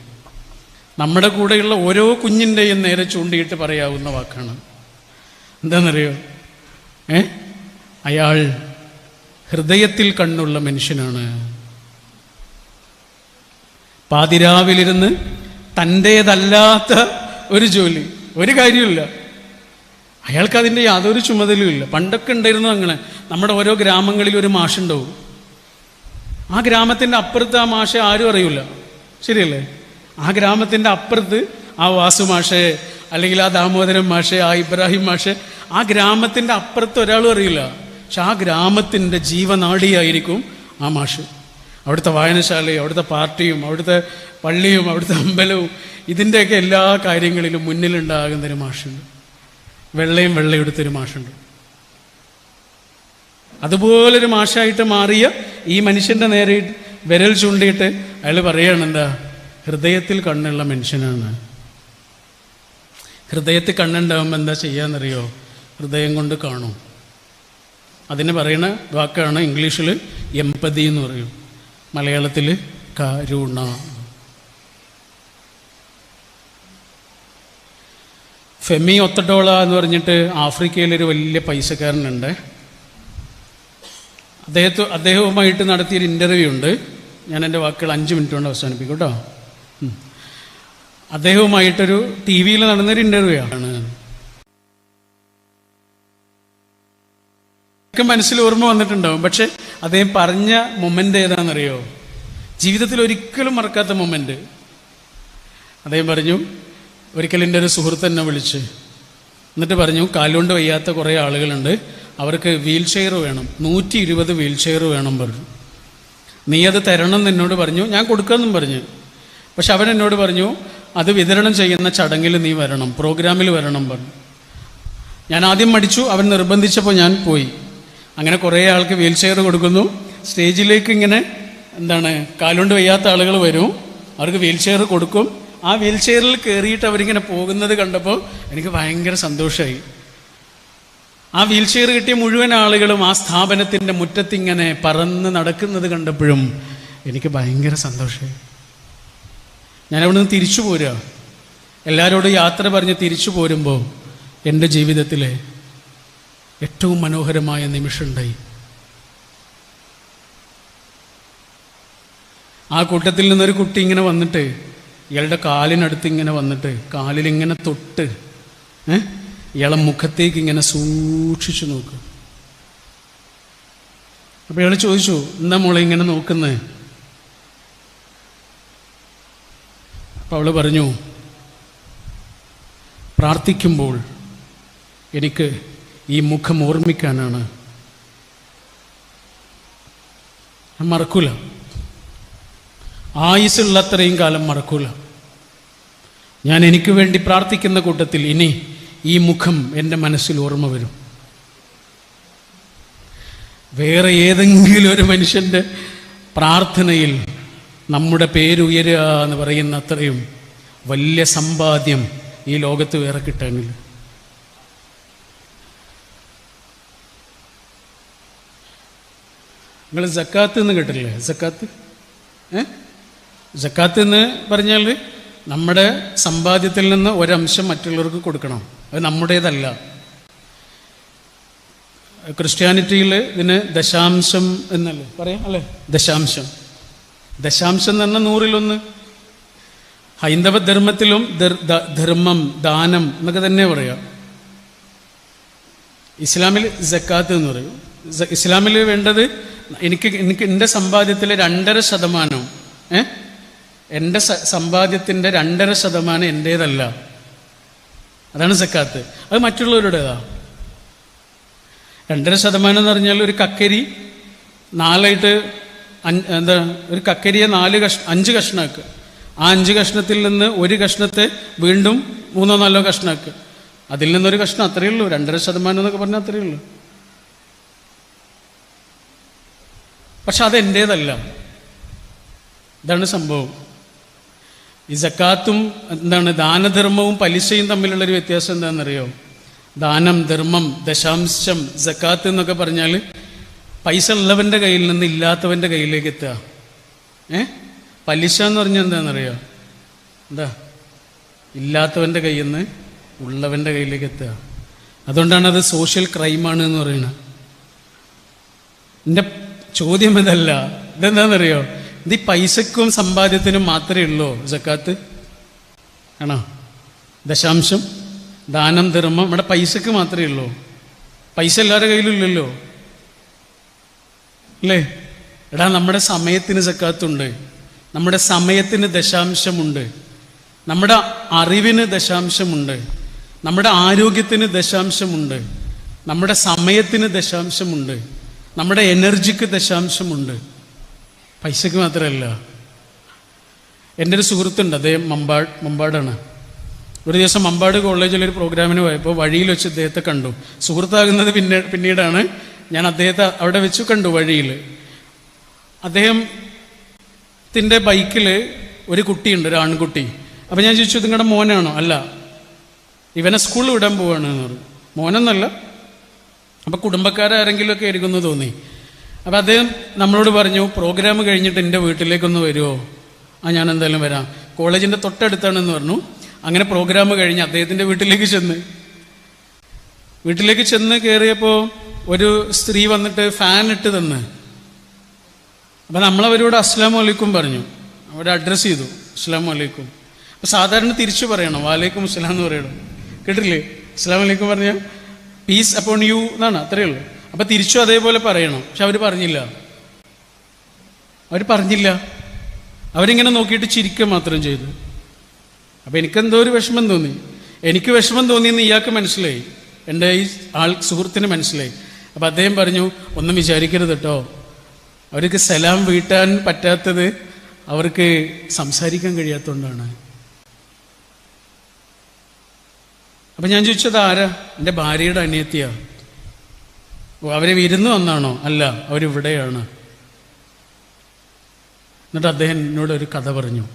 നമ്മുടെ കൂടെയുള്ള ഓരോ കുഞ്ഞിൻ്റെയും നേരെ ചൂണ്ടിയിട്ട് പറയാവുന്ന വാക്കാണ്. എന്താണെന്നറിയോ? അയാൾ ഹൃദയത്തിൽ കണ്ണുള്ള മനുഷ്യനാണ്. പാതിരാവിലിരുന്ന് തൻ്റേതല്ലാത്ത ഒരു ജോലി, ഒരു കാര്യമില്ല, അയാൾക്കതിൻ്റെ യാതൊരു ചുമതലയുമില്ല. പണ്ടൊക്കെ ഉണ്ടായിരുന്നു അങ്ങനെ. നമ്മുടെ ഓരോ ഗ്രാമങ്ങളിൽ ഒരു മാഷുണ്ടാവും. ആ ഗ്രാമത്തിൻ്റെ അപ്പുറത്ത് ആ മാഷെ ആരും അറിയില്ല, ശരിയല്ലേ? ആ ഗ്രാമത്തിൻ്റെ അപ്പുറത്ത് ആ വാസു മാഷെ, അല്ലെങ്കിൽ ആ ദാമോദരൻ മാഷെ, ആ ഇബ്രാഹിം മാഷെ, ആ ഗ്രാമത്തിൻ്റെ അപ്പുറത്ത് ഒരാളും അറിയില്ല. പക്ഷെ ആ ഗ്രാമത്തിൻ്റെ ജീവനാഡിയായിരിക്കും ആ മാഷ്. അവിടുത്തെ വായനശാലയും അവിടുത്തെ പാർട്ടിയും അവിടുത്തെ പള്ളിയും അവിടുത്തെ അമ്പലവും ഇതിൻ്റെയൊക്കെ എല്ലാ കാര്യങ്ങളിലും മുന്നിലുണ്ടാകുന്നൊരു മാഷുണ്ട്. വെള്ളയെടുത്തൊരു മാഷുണ്ട്. അതുപോലൊരു മാഷായിട്ട് മാറിയ ഈ മനുഷ്യൻ്റെ നേരെ വിരൽ ചൂണ്ടിയിട്ട് അയാൾ പറയുകയാണ്, എന്താ? ഹൃദയത്തിൽ കണ്ണുള്ള മനുഷ്യനാണ്. ഹൃദയത്തിൽ കണ്ണുണ്ടാകുമ്പോൾ എന്താ ചെയ്യാന്നറിയോ? ഹൃദയം കൊണ്ട് കാണും. അതിന് പറയുന്ന വാക്കാണ് ഇംഗ്ലീഷിൽ എംപതി എന്ന് പറയും, മലയാളത്തിൽ കരുണ. ഫെമി ഒത്തഡോള എന്ന് പറഞ്ഞിട്ട് ആഫ്രിക്കയിലൊരു വലിയ പൈസക്കാരനുണ്ട്. അദ്ദേഹവുമായിട്ട് നടത്തിയൊരു ഇൻ്റർവ്യൂ ഉണ്ട്. ഞാൻ എൻ്റെ വാക്കുകൾ 5 മിനിറ്റ് കൊണ്ട് അവസാനിപ്പിക്കും കേട്ടോ. അദ്ദേഹവുമായിട്ടൊരു TV നടന്നൊരു ഇൻ്റർവ്യൂ ആണ്. മനസ്സിൽ ഓർമ്മ വന്നിട്ടുണ്ടാവും. പക്ഷെ അദ്ദേഹം പറഞ്ഞ മൊമെൻ്റ് ഏതാണെന്നറിയോ? ജീവിതത്തിൽ ഒരിക്കലും മറക്കാത്ത മൊമെൻ്റ്. അദ്ദേഹം പറഞ്ഞു, ഒരിക്കൽ എൻ്റെ ഒരു സുഹൃത്ത് എന്നെ വിളിച്ച് എന്നിട്ട് പറഞ്ഞു, കാലുകൊണ്ട് വയ്യാത്ത കുറേ ആളുകളുണ്ട്, അവർക്ക് വീൽ ചെയർ വേണം, 120 വീൽ ചെയർ വേണം പറഞ്ഞു. നീ അത് തരണം എന്ന് എന്നോട് പറഞ്ഞു. ഞാൻ കൊടുക്കാമെന്നും പറഞ്ഞു. പക്ഷെ അവൻ എന്നോട് പറഞ്ഞു, അത് വിതരണം ചെയ്യുന്ന ചടങ്ങിൽ നീ വരണം, പ്രോഗ്രാമിൽ വരണം പറഞ്ഞു. ഞാൻ ആദ്യം മടിച്ചു. അവൻ നിർബന്ധിച്ചപ്പോൾ ഞാൻ പോയി. അങ്ങനെ കുറേ ആൾക്ക് വീൽ ചെയർ കൊടുക്കുന്നു. സ്റ്റേജിലേക്ക് ഇങ്ങനെ കാലുകൊണ്ട് വയ്യാത്ത ആളുകൾ വരും, അവർക്ക് വീൽ ചെയർ കൊടുക്കും. ആ വീൽ ചെയറിൽ കയറിയിട്ട് അവരിങ്ങനെ പോകുന്നത് കണ്ടപ്പോൾ എനിക്ക് ഭയങ്കര സന്തോഷമായി. ആ വീൽ ചെയർ കിട്ടിയ മുഴുവൻ ആളുകളും ആ സ്ഥാപനത്തിൻ്റെ മുറ്റത്തിങ്ങനെ പറന്ന് നടക്കുന്നത് കണ്ടപ്പോഴും എനിക്ക് ഭയങ്കര സന്തോഷമായി. ഞാൻ അവിടെ നിന്ന് തിരിച്ചു പോരുക. എല്ലാവരോടും യാത്ര പറഞ്ഞ് തിരിച്ചു പോരുമ്പോൾ എൻ്റെ ജീവിതത്തിലെ ഏറ്റവും മനോഹരമായ നിമിഷമുണ്ടായി. ആ കൂട്ടത്തിൽ നിന്നൊരു കുട്ടി ഇങ്ങനെ വന്നിട്ട് ഇയാളുടെ കാലിനടുത്ത് ഇങ്ങനെ വന്നിട്ട് കാലിലിങ്ങനെ തൊട്ട് ഇയാളെ മുഖത്തേക്ക് ഇങ്ങനെ സൂക്ഷിച്ചു നോക്കും. അപ്പോൾ ഇയാൾ ചോദിച്ചു, എന്താ മോളെ ഇങ്ങനെ നോക്കുന്നത്? അപ്പോൾ അവൾ പറഞ്ഞു, പ്രാർത്ഥിക്കുമ്പോൾ എനിക്ക് ഈ മുഖം ഓർമ്മിക്കാനാണ്. മറക്കൂല, ആയുസ്സുള്ളത്രയും കാലം മറക്കൂല. ഞാൻ എനിക്ക് വേണ്ടി പ്രാർത്ഥിക്കുന്ന കൂട്ടത്തിൽ ഇനി ഈ മുഖം എൻ്റെ മനസ്സിൽ ഓർമ്മ വരും. വേറെ ഏതെങ്കിലും ഒരു മനുഷ്യൻ്റെ പ്രാർത്ഥനയിൽ നമ്മുടെ പേരുയരുക എന്ന് പറയുന്ന അത്രയും വലിയ സമ്പാദ്യം ഈ ലോകത്ത് വേറെ കിട്ടാനില്ല. നിങ്ങൾ സക്കാത്ത് എന്ന് കേട്ടില്ലേ? സക്കാത്ത് എന്ന് പറഞ്ഞാൽ നമ്മുടെ സമ്പാദ്യത്തിൽ നിന്ന് ഒരംശം മറ്റുള്ളവർക്ക് കൊടുക്കണം. അത് നമ്മുടേതല്ല. ക്രിസ്ത്യാനിറ്റിയിൽ ഇതിന് ദശാംശം എന്നല്ലേ പറയാം അല്ലേ? ദശാംശം എന്ന് പറഞ്ഞാൽ 100-1. ഹൈന്ദവ ധർമ്മത്തിലും ധർമ്മം, ദാനം എന്നൊക്കെ തന്നെ പറയാം. ഇസ്ലാമിൽ സക്കാത്ത് എന്ന് പറയും. ഇസ്ലാമിൽ വേണ്ടത് എനിക്ക് എൻ്റെ സമ്പാദ്യത്തിലെ 2.5%, എൻ്റെ സമ്പാദ്യത്തിൻ്റെ 2.5% എൻ്റേതല്ല. അതാണ് സക്കാത്ത്. അത് മറ്റുള്ളവരുടേതാ. 2.5% എന്ന് പറഞ്ഞാൽ ഒരു കക്കരി 4 ഒരു കക്കരിയെ 5 കഷ്ണമാക്കുക. ആ 5 കഷ്ണത്തിൽ നിന്ന് ഒരു കഷ്ണത്തെ വീണ്ടും 3-4 കഷ്ണമാക്കുക. അതിൽ നിന്നൊരു കഷ്ണം, അത്രയേ ഉള്ളൂ. 2.5% എന്നൊക്കെ പറഞ്ഞാൽ അത്രയേ ഉള്ളൂ. പക്ഷെ അതെൻ്റേതല്ല. ഇതാണ് സംഭവം. ഈ സക്കാത്തും ദാനധർമ്മവും പലിശയും തമ്മിലുള്ളൊരു വ്യത്യാസം എന്താണെന്നറിയോ? ദാനം, ധർമ്മം, ദശാംശം, സക്കാത്ത് എന്നൊക്കെ പറഞ്ഞാൽ പൈസ ഉള്ളവൻ്റെ കയ്യിൽ നിന്ന് ഇല്ലാത്തവൻ്റെ കയ്യിലേക്ക് എത്തുക. പലിശ എന്ന് പറഞ്ഞാൽ എന്താണെന്നറിയോ? ഇല്ലാത്തവൻ്റെ കയ്യിൽ നിന്ന് ഉള്ളവൻ്റെ കയ്യിലേക്ക് എത്തുക. അതുകൊണ്ടാണ് അത് സോഷ്യൽ ക്രൈമാണ് എന്ന് പറയുന്നത്. എൻ്റെ ചോദ്യം ഇതല്ല. ഇതെന്താണെന്നറിയോ? ഇത് ഈ പൈസക്കും സമ്പാദ്യത്തിനും മാത്രമേ ഉള്ളൂ സക്കാത്ത് ആണോ? ദശാംശം, ദാനം, ധർമ്മം നമ്മുടെ പൈസക്ക് മാത്രമേ ഉള്ളൂ. പൈസ എല്ലാവരുടെ കയ്യിലും ഇല്ലല്ലോ അല്ലേ? നമ്മുടെ സമയത്തിന് സക്കാത്തുണ്ട്, നമ്മുടെ സമയത്തിന് ദശാംശമുണ്ട്, നമ്മുടെ അറിവിന് ദശാംശമുണ്ട്, നമ്മുടെ ആരോഗ്യത്തിന് ദശാംശമുണ്ട്, നമ്മുടെ സമയത്തിന് ദശാംശമുണ്ട്, നമ്മുടെ എനർജിക്ക് ദശാംശമുണ്ട്. പൈസക്ക് മാത്രമല്ല. എൻ്റെ ഒരു സുഹൃത്തുണ്ട്, അദ്ദേഹം മമ്പാടാണ്. ഒരു ദിവസം മമ്പാട് കോളേജിലൊരു പ്രോഗ്രാമിന് പോയപ്പോൾ വഴിയിൽ വെച്ച് അദ്ദേഹത്തെ കണ്ടു. സുഹൃത്താകുന്നത് പിന്നീടാണ്. ഞാൻ അദ്ദേഹത്തെ അവിടെ വെച്ച് കണ്ടു വഴിയിൽ. അദ്ദേഹത്തിൻ്റെ ബൈക്കിൽ ഒരു കുട്ടിയുണ്ട്, ഒരു ആൺകുട്ടി. അപ്പം ഞാൻ ചോദിച്ചു, നിങ്ങളുടെ മോനാണോ? അല്ല, ഇവനെ സ്കൂളിൽ വിടാൻ പോവാണ് എന്ന് പറഞ്ഞു. മോനെന്നല്ല, അപ്പോൾ കുടുംബക്കാരാരെങ്കിലും ഒക്കെ ആയിരിക്കുമെന്ന് തോന്നി. അപ്പം അദ്ദേഹം നമ്മളോട് പറഞ്ഞു, പ്രോഗ്രാം കഴിഞ്ഞിട്ട് എൻ്റെ വീട്ടിലേക്കൊന്ന് വരുമോ? ഞാൻ എന്തായാലും വരാം, കോളേജിൻ്റെ തൊട്ടടുത്താണെന്ന് പറഞ്ഞു. അങ്ങനെ പ്രോഗ്രാം കഴിഞ്ഞ് അദ്ദേഹത്തിൻ്റെ വീട്ടിലേക്ക് ചെന്ന് കയറിയപ്പോൾ ഒരു സ്ത്രീ വന്നിട്ട് ഫാൻ ഇട്ട് തന്ന്. അപ്പം നമ്മളവരോട് അസ്സലാമു അലൈക്കും പറഞ്ഞു, അവരെ അഡ്രസ്സ് ചെയ്തു, അസ്സലാമു അലൈക്കും. അപ്പം സാധാരണ തിരിച്ചു പറയണം, വാലൈക്കും അസ്സലാം എന്ന് പറയണം. കേട്ടില്ലേ? അസ്സലാമു അലൈക്കും പറഞ്ഞാൽ പീസ് അപ്പോൺ യു എന്നാണ്, അത്രയേ ഉള്ളൂ. അപ്പം തിരിച്ചു അതേപോലെ പറയണം. പക്ഷെ അവർ പറഞ്ഞില്ല. അവരിങ്ങനെ നോക്കിയിട്ട് ചിരിക്കുക മാത്രം ചെയ്തു. അപ്പം എനിക്കെന്തോ ഒരു വിഷമം തോന്നി. എനിക്ക് വിഷമം തോന്നിയെന്ന് ഇയാൾക്ക് മനസ്സിലായി, എൻ്റെ ഈ സുഹൃത്തിന് മനസ്സിലായി. അപ്പം അദ്ദേഹം പറഞ്ഞു, ഒന്നും വിചാരിക്കരുത് കേട്ടോ, അവർക്ക് സലാം വീട്ടാൻ പറ്റാത്തത് അവർക്ക് സംസാരിക്കാൻ കഴിയാത്തതുകൊണ്ടാണ്. അപ്പം ഞാൻ ചോദിച്ചത് ആരാ? എൻ്റെ ഭാര്യയുടെ അനിയത്തിയാ. അവരെ വിരുന്ന് വന്നാണോ? അല്ല, അവരിവിടെയാണ്. എന്നിട്ട് അദ്ദേഹം എന്നോട് ഒരു കഥ പറഞ്ഞു.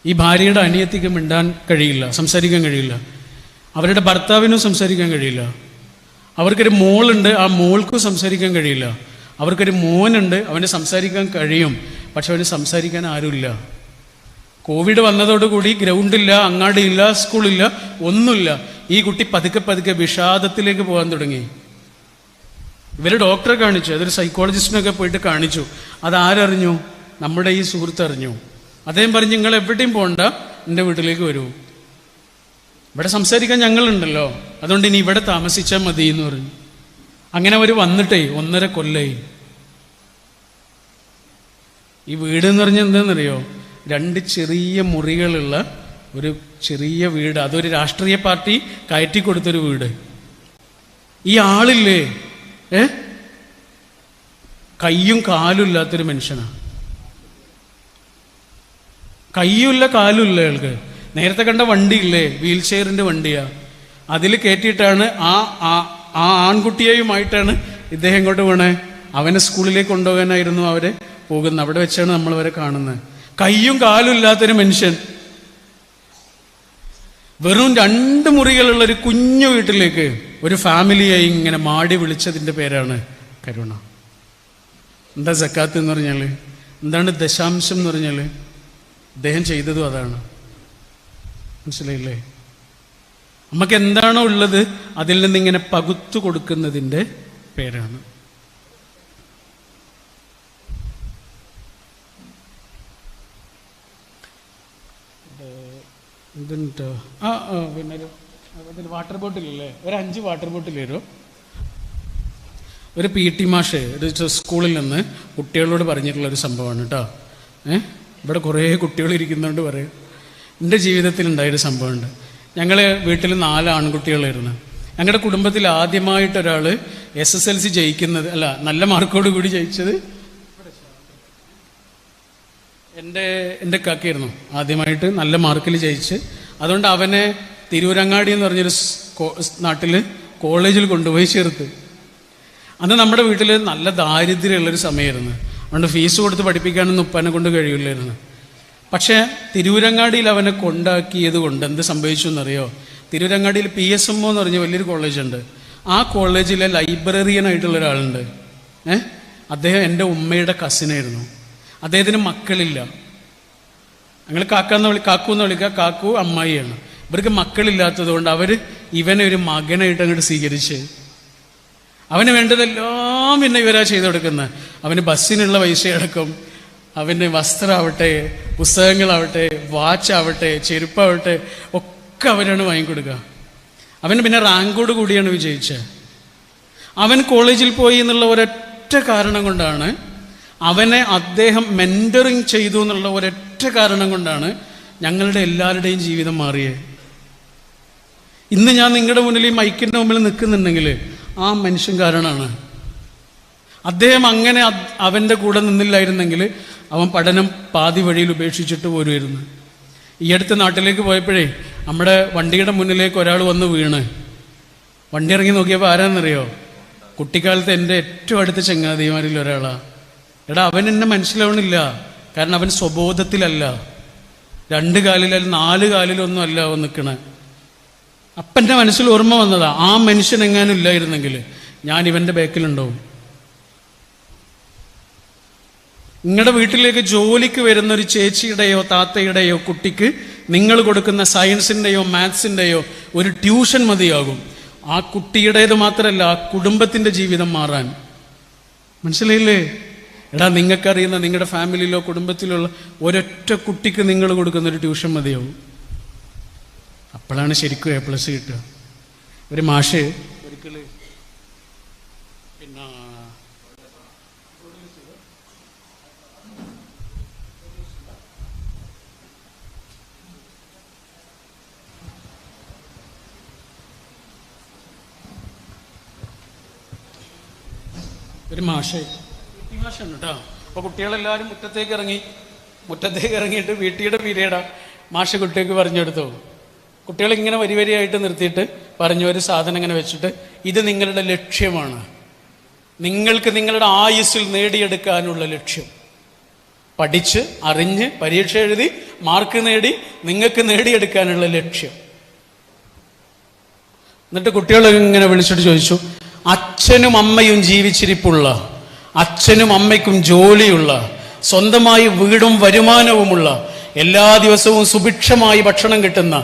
ഈ ഭാര്യയുടെ അനിയത്തിക്ക് മിണ്ടാൻ കഴിയില്ല, സംസാരിക്കാൻ കഴിയില്ല. അവരുടെ ഭർത്താവിനും സംസാരിക്കാൻ കഴിയില്ല. അവർക്കൊരു മോളുണ്ട്, ആ മോൾക്കും സംസാരിക്കാൻ കഴിയില്ല. അവർക്കൊരു മോനുണ്ട്, അവന് സംസാരിക്കാൻ കഴിയും, പക്ഷെ അവന് സംസാരിക്കാൻ ആരുമില്ല. കോവിഡ് വന്നതോടുകൂടി ഗ്രൗണ്ടില്ല, അങ്ങാടിയില്ല, സ്കൂളില്ല, ഒന്നുമില്ല. ഈ കുട്ടി പതുക്കെ വിഷാദത്തിലേക്ക് പോകാൻ തുടങ്ങി. ഇവർ ഡോക്ടറെ കാണിച്ചു, അതൊരു സൈക്കോളജിസ്റ്റിനൊക്കെ പോയിട്ട് കാണിച്ചു. അതാരറിഞ്ഞു? നമ്മുടെ ഈ സുഹൃത്ത് അറിഞ്ഞു. അദ്ദേഹം പറഞ്ഞു, നിങ്ങൾ എവിടെയും പോകണ്ട, എൻ്റെ വീട്ടിലേക്ക് വരൂ, ഇവിടെ സംസാരിക്കാൻ ഞങ്ങളുണ്ടല്ലോ, അതുകൊണ്ട് ഇനി ഇവിടെ താമസിച്ചാൽ മതി എന്ന് പറഞ്ഞു. അങ്ങനെ അവർ വന്നിട്ടേ 1.5 കൊല്ലായി. ഈ വീട് എന്ന് പറഞ്ഞാൽ എന്താണെന്നറിയോ? 2 ചെറിയ മുറികളുള്ള ഒരു ചെറിയ വീട്. അതൊരു രാഷ്ട്രീയ പാർട്ടി കയറ്റി കൊടുത്തൊരു വീട്. ഈ ആളില്ലേ, കയ്യും കാലും ഇല്ലാത്തൊരു മനുഷ്യനാണ്. കയ്യുമില്ല കാലുമില്ല അയാൾക്ക്. നേരത്തെ കണ്ട വണ്ടിയില്ലേ, വീൽ ചെയറിൻ്റെ വണ്ടിയാ, അതിൽ കയറ്റിയിട്ടാണ് ആ ആൺകുട്ടിയെയുമായിട്ടാണ് ഇദ്ദേഹം ഇങ്ങോട്ട് വീണേ. അവനെ സ്കൂളിലേക്ക് കൊണ്ടുപോകാനായിരുന്നു അവരെ പോകുന്നത്. അവിടെ വെച്ചാണ് നമ്മൾ അവരെ കാണുന്നത്. കയ്യും കാലും ഇല്ലാത്തൊരു മനുഷ്യൻ വെറും 2 മുറികളുള്ള ഒരു കുഞ്ഞു വീട്ടിലേക്ക് ഒരു ഫാമിലിയായി ഇങ്ങനെ മാടി വിളിച്ചതിൻ്റെ പേരാണ് കരുണ. എന്താ സക്കാത്ത് എന്ന് പറഞ്ഞാൽ? എന്താണ് ദശാംശം എന്ന് പറഞ്ഞാൽ? അദ്ദേഹം ചെയ്തതും അതാണ്. മനസ്സിലായില്ലേ? നമുക്ക് എന്താണോ ഉള്ളത് അതിൽ നിന്നിങ്ങനെ പകുത്തു കൊടുക്കുന്നതിൻ്റെ പേരാണ്. ഇതുണ്ടോ? പിന്നെ വാട്ടർ ബോട്ടിലില്ലേ, ഒരു 5 വാട്ടർ ബോട്ടിൽ വരും. ഒരു PT മാഷ് ഒരു സ്കൂളിൽ നിന്ന് കുട്ടികളോട് പറഞ്ഞിട്ടുള്ളൊരു സംഭവമാണ് കേട്ടോ. ഇവിടെ കുറേ കുട്ടികൾ ഇരിക്കുന്നതുകൊണ്ട് പറയും. എൻ്റെ ജീവിതത്തിൽ ഉണ്ടായൊരു സംഭവമുണ്ട്. ഞങ്ങൾ വീട്ടിൽ 4 ആൺകുട്ടികളായിരുന്നു. ഞങ്ങളുടെ കുടുംബത്തിൽ ആദ്യമായിട്ടൊരാൾ SSLC ജയിക്കുന്നത്, അല്ല, നല്ല മാർക്കോട് കൂടി ജയിച്ചത് എൻ്റെ കാക്കയായിരുന്നു. ആദ്യമായിട്ട് നല്ല മാർക്കിൽ ജയിച്ച്, അതുകൊണ്ട് അവനെ തിരൂരങ്ങാടി എന്ന് പറഞ്ഞൊരു നാട്ടിൽ കോളേജിൽ കൊണ്ടുപോയി ചേർത്ത്. അന്ന് നമ്മുടെ വീട്ടിൽ നല്ല ദാരിദ്ര്യമുള്ളൊരു സമയമായിരുന്നു. അതുകൊണ്ട് ഫീസ് കൊടുത്ത് പഠിപ്പിക്കാനൊന്നും ഉപ്പാനെ കൊണ്ട് കഴിയില്ലായിരുന്നു. പക്ഷേ തിരൂരങ്ങാടിയിൽ അവനെ കൊണ്ടാക്കിയത് കൊണ്ട് എന്ത് സംഭവിച്ചു എന്നറിയോ? തിരൂരങ്ങാടിയിൽ PSMO എന്ന് പറഞ്ഞ വലിയൊരു കോളേജുണ്ട്. ആ കോളേജിലെ ലൈബ്രറിയനായിട്ടുള്ള ഒരാളുണ്ട്. അദ്ദേഹം എൻ്റെ ഉമ്മയുടെ കസിനായിരുന്നു. അദ്ദേഹത്തിന് മക്കളില്ല. ഞങ്ങൾ കാക്കു എന്ന് വിളിക്കുക. കാക്കു അമ്മായിയാണ്. ഇവർക്ക് മക്കളില്ലാത്തത് കൊണ്ട് അവർ ഇവനെ ഒരു മകനായിട്ട് അങ്ങോട്ട് സ്വീകരിച്ച് അവന് വേണ്ടതെല്ലാം പിന്നെ ഇവരാ ചെയ്തു കൊടുക്കുന്നത്. അവന് ബസ്സിനുള്ള പൈസ അടക്കം, അവന് വസ്ത്രമാവട്ടെ, പുസ്തകങ്ങളാവട്ടെ, വാച്ചാവട്ടെ, ചെരുപ്പാവട്ടെ ഒക്കെ അവരാണ് വാങ്ങിക്കൊടുക്കുക. അവന് പിന്നെ റാങ്കോട് കൂടിയാണ് വിജയിച്ചത്. അവൻ കോളേജിൽ പോയി എന്നുള്ള ഒരൊറ്റ കാരണം കൊണ്ടാണ്, അവനെ അദ്ദേഹം മെൻറ്ററിങ് ചെയ്തു എന്നുള്ള ഒരൊറ്റ കാരണം കൊണ്ടാണ് ഞങ്ങളുടെ എല്ലാവരുടെയും ജീവിതം മാറിയത്. ഇന്ന് ഞാൻ നിങ്ങളുടെ മുന്നിൽ ഈ മൈക്കിൻ്റെ മുമ്പിൽ നിൽക്കുന്നുണ്ടെങ്കിൽ ആ മനുഷ്യൻ കാരണമാണ്. അദ്ദേഹം അങ്ങനെ അവൻ്റെ കൂടെ നിന്നില്ലായിരുന്നെങ്കിൽ അവൻ പഠനം പാതി വഴിയിൽ ഉപേക്ഷിച്ചിട്ട് പോരുമായിരുന്നു. ഈ അടുത്ത നാട്ടിലേക്ക് പോയപ്പോഴേ നമ്മുടെ വണ്ടിയുടെ മുന്നിലേക്ക് ഒരാൾ വന്ന് വീണ്. വണ്ടി ഇറങ്ങി നോക്കിയപ്പോൾ ആരാന്നറിയോ? കുട്ടിക്കാലത്ത് എൻ്റെ ഏറ്റവും അടുത്ത ചങ്ങാതിമാരിൽ ഒരാളാണ്. എടാ, അവൻ എന്നെ മനസ്സിലാവണില്ല. കാരണം അവൻ സ്വബോധത്തിലല്ല, 2 കാലിലല്ല 4 കാലിലൊന്നും അല്ല അവൻ നിൽക്കണേ. അപ്പൻ്റെ മനസ്സിൽ ഓർമ്മ വന്നതാ, ആ മനുഷ്യൻ എങ്ങാനും ഇല്ലായിരുന്നെങ്കിൽ ഞാൻ ഇവൻ്റെ ബാക്കിലുണ്ടാവും. നിങ്ങളുടെ വീട്ടിലേക്ക് ജോലിക്ക് വരുന്ന ഒരു ചേച്ചിയുടെയോ താത്തയുടെയോ കുട്ടിക്ക് നിങ്ങൾ കൊടുക്കുന്ന സയൻസിൻ്റെയോ മാത്സിൻ്റെയോ ഒരു ട്യൂഷൻ മതിയാകും ആ കുട്ടിയുടേത് മാത്രമല്ല ആ കുടുംബത്തിൻ്റെ ജീവിതം മാറാൻ. മനസ്സിലായില്ലേ? എടാ, നിങ്ങൾക്കറിയുന്ന നിങ്ങളുടെ ഫാമിലിയിലോ കുടുംബത്തിലുള്ള ഒരൊറ്റ കുട്ടിക്ക് നിങ്ങൾ കൊടുക്കുന്ന ഒരു ട്യൂഷൻ മതിയാവും. അപ്പോഴാണ് ശരിക്കും A+ കിട്ടുക. ഒരു മാഷ് ഒരിക്കൽ പിന്നെ ഒരു മാഷാണ് കേട്ടോ. അപ്പോൾ കുട്ടികളെല്ലാവരും മുറ്റത്തേക്ക് ഇറങ്ങിയിട്ട് വീട്ടിയുടെ പീരീഡാ. മാഷ് കുട്ടികൾക്ക് പറഞ്ഞെടുത്തു. കുട്ടികളിങ്ങനെ വരിയായിട്ട് നിർത്തിയിട്ട് പറഞ്ഞു, ഒരു സാധനം ഇങ്ങനെ വെച്ചിട്ട്, ഇത് നിങ്ങളുടെ ലക്ഷ്യമാണ്, നിങ്ങൾക്ക് നിങ്ങളുടെ ആയുസ്സിൽ നേടിയെടുക്കാനുള്ള ലക്ഷ്യം. പഠിച്ച് അറിഞ്ഞ് പരീക്ഷ എഴുതി മാർക്ക് നേടി നിങ്ങൾക്ക് നേടിയെടുക്കാനുള്ള ലക്ഷ്യം. എന്നിട്ട് കുട്ടികളെ ഇങ്ങനെ വിളിച്ചിട്ട് ചോദിച്ചു, അച്ഛനും അമ്മയും ജീവിച്ചിരിപ്പുള്ള, അച്ഛനും അമ്മയ്ക്കും ജോലിയുള്ള, സ്വന്തമായി വീടും വരുമാനവുമുള്ള, എല്ലാ ദിവസവും സുഭിക്ഷമായി ഭക്ഷണം കിട്ടുന്ന,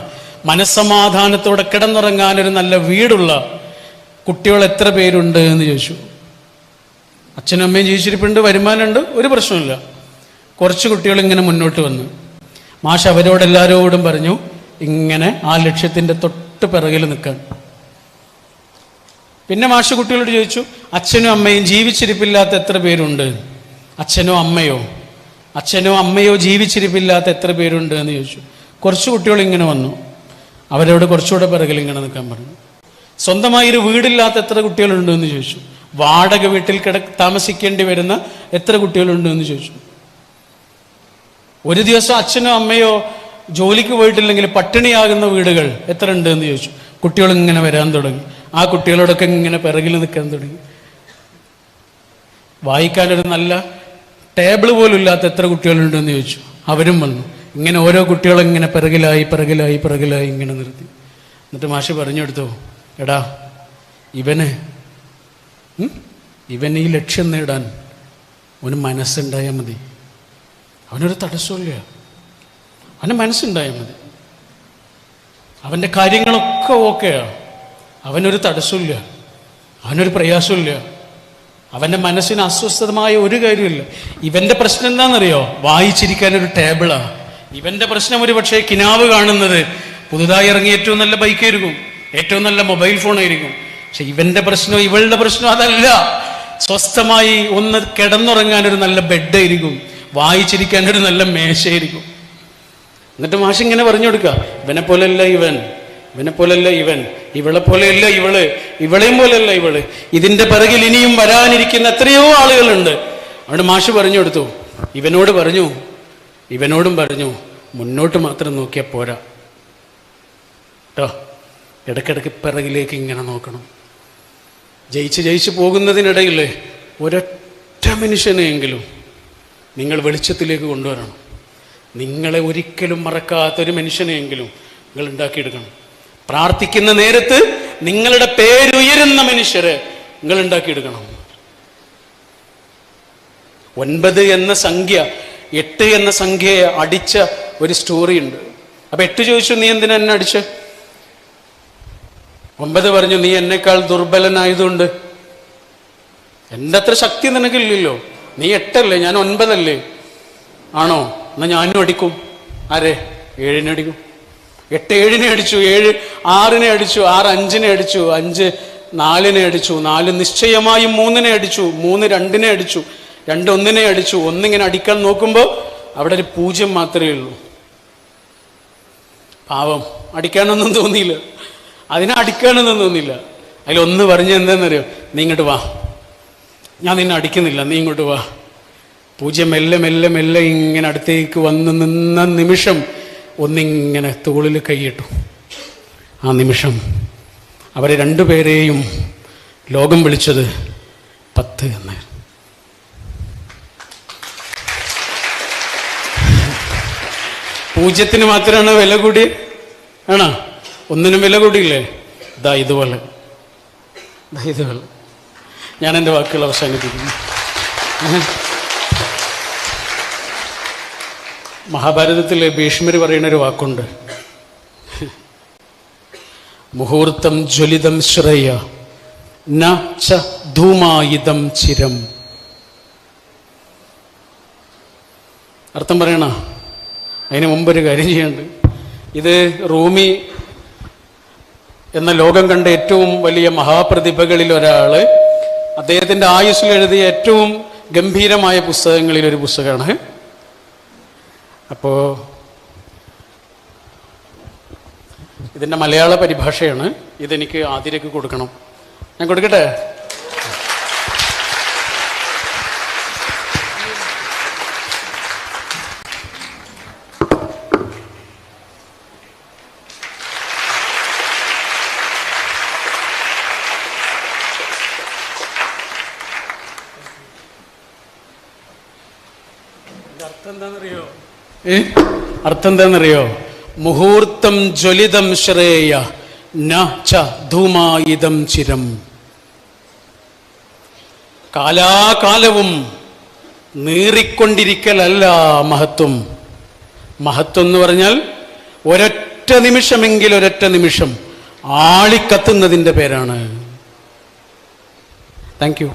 മനസ്സമാധാനത്തോടെ കിടന്നുറങ്ങാനൊരു നല്ല വീടുള്ള കുട്ടികൾ എത്ര പേരുണ്ട് എന്ന് ചോദിച്ചു. അച്ഛനും അമ്മയും ജീവിച്ചിരിപ്പുണ്ട്, വരുമാനമുണ്ട്, ഒരു പ്രശ്നമില്ല. കുറച്ച് കുട്ടികൾ ഇങ്ങനെ മുന്നോട്ട് വന്നു. മാഷ് അവരോടെല്ലാവരോടും പറഞ്ഞു, ഇങ്ങനെ ആ ലക്ഷ്യത്തിൻ്റെ തൊട്ട് പിറകിൽ നിൽക്കാൻ. പിന്നെ മാഷ് കുട്ടികളോട് ചോദിച്ചു, അച്ഛനും അമ്മയും ജീവിച്ചിരിപ്പില്ലാത്ത എത്ര പേരുണ്ട്? അച്ഛനോ അമ്മയോ ജീവിച്ചിരിപ്പില്ലാത്ത എത്ര പേരുണ്ട് എന്ന് ചോദിച്ചു. കുറച്ച് കുട്ടികൾ ഇങ്ങനെ വന്നു. അവരോട് കുറച്ചുകൂടെ പിറകിൽ ഇങ്ങനെ നിൽക്കാൻ പറഞ്ഞു. സ്വന്തമായൊരു വീടില്ലാത്ത എത്ര കുട്ടികളുണ്ട് എന്ന് ചോദിച്ചു. വാടക വീട്ടിൽ താമസിക്കേണ്ടി വരുന്ന എത്ര കുട്ടികളുണ്ട് എന്ന് ചോദിച്ചു. ഒരു ദിവസം അച്ഛനോ അമ്മയോ ജോലിക്ക് പോയിട്ടില്ലെങ്കിൽ പട്ടിണിയാകുന്ന വീടുകൾ എത്ര ഉണ്ട് എന്ന് ചോദിച്ചു. കുട്ടികൾ ഇങ്ങനെ വരാൻ തുടങ്ങി. ആ കുട്ടികളോടൊക്കെ ഇങ്ങനെ പിറകിൽ നിൽക്കാൻ തുടങ്ങി. വായിക്കാനൊരു നല്ല ടേബിൾ പോലും ഇല്ലാത്ത എത്ര കുട്ടികളുണ്ടെന്ന് ചോദിച്ചു. അവരും വന്നു. ഇങ്ങനെ ഓരോ കുട്ടികളും ഇങ്ങനെ പിറകിലായി ഇങ്ങനെ നിർത്തി. എന്നിട്ട് മാഷ് പറഞ്ഞെടുത്തു, എടാ, ഇവന് ഈ ലക്ഷ്യം നേടാൻ ഒരു മനസ്സുണ്ടായാൽ മതി. അവനൊരു തടസ്സമില്ല, അവൻ്റെ മനസ്സുണ്ടായാൽ മതി. അവൻ്റെ കാര്യങ്ങളൊക്കെ ഓക്കെയാണ്. അവനൊരു തടസ്സമില്ല, അവനൊരു പ്രയാസമില്ല, അവൻ്റെ മനസ്സിന് അസ്വസ്ഥമായ ഒരു കാര്യമില്ല. ഇവൻ്റെ പ്രശ്നം എന്താണെന്നറിയോ? വായിച്ചിരിക്കാനൊരു ടേബിളാണ്. ഇവൻ്റെ പ്രശ്നം ഒരു പക്ഷേ കിനാവ് കാണുന്നത് പുതുതായി ഇറങ്ങിയ ഏറ്റവും നല്ല ബൈക്കായിരിക്കും, ഏറ്റവും നല്ല മൊബൈൽ ഫോണായിരിക്കും. പക്ഷെ ഇവൻ്റെ പ്രശ്നം, ഇവളുടെ പ്രശ്നം അതല്ല. സ്വസ്ഥമായി ഒന്ന് കിടന്നുറങ്ങാനൊരു നല്ല ബെഡായിരിക്കും, വായിച്ചിരിക്കാനൊരു നല്ല മേശയായിരിക്കും. എന്നിട്ട് മാഷ് ഇങ്ങനെ പറഞ്ഞു കൊടുക്കുക, ഇവനെ പോലെയല്ല ഇവൻ, ഇവളെ പോലെയല്ല ഇവള്, ഇവളെയും പോലെയല്ല ഇവള്. ഇതിന്റെ പിറകിൽ ഇനിയും വരാനിരിക്കുന്ന എത്രയോ ആളുകളുണ്ട്. അവിടെ മാഷ് പറഞ്ഞു കൊടുത്തു. ഇവനോടും പറഞ്ഞു മുന്നോട്ട് മാത്രം നോക്കിയാൽ പോരാ കേട്ടോ, ഇടയ്ക്കിടയ്ക്ക് പിറകിലേക്ക് ഇങ്ങനെ നോക്കണം. ജയിച്ച് പോകുന്നതിനിടയിൽ ഒരൊറ്റ മനുഷ്യനെയെങ്കിലും നിങ്ങൾ വെളിച്ചത്തിലേക്ക് കൊണ്ടുവരണം. നിങ്ങളെ ഒരിക്കലും മറക്കാത്തൊരു മനുഷ്യനെയെങ്കിലും നിങ്ങൾ ഉണ്ടാക്കിയെടുക്കണം. പ്രാർത്ഥിക്കുന്ന നേരത്ത് നിങ്ങളുടെ പേരുയരുന്ന മനുഷ്യരെ നിങ്ങൾ ഉണ്ടാക്കിയെടുക്കണം. 9 എന്ന സംഖ്യ 8 എന്ന സംഖ്യയെ അടിച്ച ഒരു സ്റ്റോറി ഉണ്ട്. അപ്പൊ 8 ചോദിച്ചു, നീ എന്തിനാ എന്നെ അടിച്ച്? 9 പറഞ്ഞു, നീ എന്നെക്കാൾ ദുർബലനായതുകൊണ്ട്. എൻ്റെ അത്ര ശക്തി നിനക്കില്ലല്ലോ, നീ 8 അല്ലേ, ഞാൻ 9 അല്ലേ. ആണോ? എന്നാ ഞാനും അടിക്കും. ആരെ? 7 അടിക്കും. 8 7 അടിച്ചു, 7 6 അടിച്ചു, 6 5 അടിച്ചു, 5 4 അടിച്ചു, 4 നിശ്ചയമായും 3 അടിച്ചു, 3 2 അടിച്ചു, 2 1 അടിച്ചു. 1 ഇങ്ങനെ അടിക്കാൻ നോക്കുമ്പോൾ അവിടെ ഒരു 0 മാത്രമേ ഉള്ളൂ. പാവം, അടിക്കാനൊന്നും തോന്നിയില്ല, അതിനെ അടിക്കാനൊന്നും തോന്നിയില്ല. അതിൽ 1 പറഞ്ഞ എന്താണെന്നറിയോ? നീ ഇങ്ങോട്ട് വാ, ഞാൻ നിന്നെ അടിക്കുന്നില്ല, നീ ഇങ്ങോട്ട് വാ. 0 മെല്ലെ ഇങ്ങനെ അടുത്തേക്ക് വന്ന് നിന്ന നിമിഷം 1 ഇങ്ങനെ തോളിൽ കൈയിട്ടു. ആ നിമിഷം അവരെ 2 പേരെയും ലോകം വിളിച്ചത് 10 എന്ന്. പൂജ്യത്തിന് മാത്രമാണ് വില കൂടി, ആണോ? 1 വില കൂടിയില്ലേ? ഇതുപോലെ ഞാൻ എൻ്റെ വാക്കുകൾ അവസാനിപ്പിക്കുന്നു. മഹാഭാരതത്തിൽ ഭീഷ്മർ പറയുന്നൊരു വാക്കുണ്ട്, മുഹൂർത്തം ജ്വലിതം ശ്രേയ ന ച ധൂമായിതം ചിരം. അർത്ഥം പറയണ, അതിന് മുമ്പൊരു കാര്യം ചെയ്യാണ്ട്. ഇത് റൂമി എന്ന ലോകം കണ്ട ഏറ്റവും വലിയ മഹാപ്രതിഭകളിൽ ഒരാള് അദ്ദേഹത്തിന്റെ ആയുസ്സിൽ എഴുതിയ ഏറ്റവും ഗംഭീരമായ പുസ്തകങ്ങളിൽ ഒരു പുസ്തകമാണ്. അപ്പോ ഇതിന്റെ മലയാള പരിഭാഷയാണ്. ഇതെനിക്ക് ആതിരക്ക് കൊടുക്കണം. ഞാൻ കൊടുക്കട്ടെ? അർത്ഥം എന്താണെന്നറിയോ? മുഹൂർത്തം ജ്വലിതം ശ്രേയ ന ച ധൂമായിതം ചിരം. കാലാകാലവും നീറിക്കൊണ്ടിരിക്കലല്ല മഹത്വം. മഹത്വം എന്ന് പറഞ്ഞാൽ ഒരൊറ്റ നിമിഷമെങ്കിൽ ഒരൊറ്റ നിമിഷം ആളിക്കത്തുന്നതിൻ്റെ പേരാണ്. Thank you.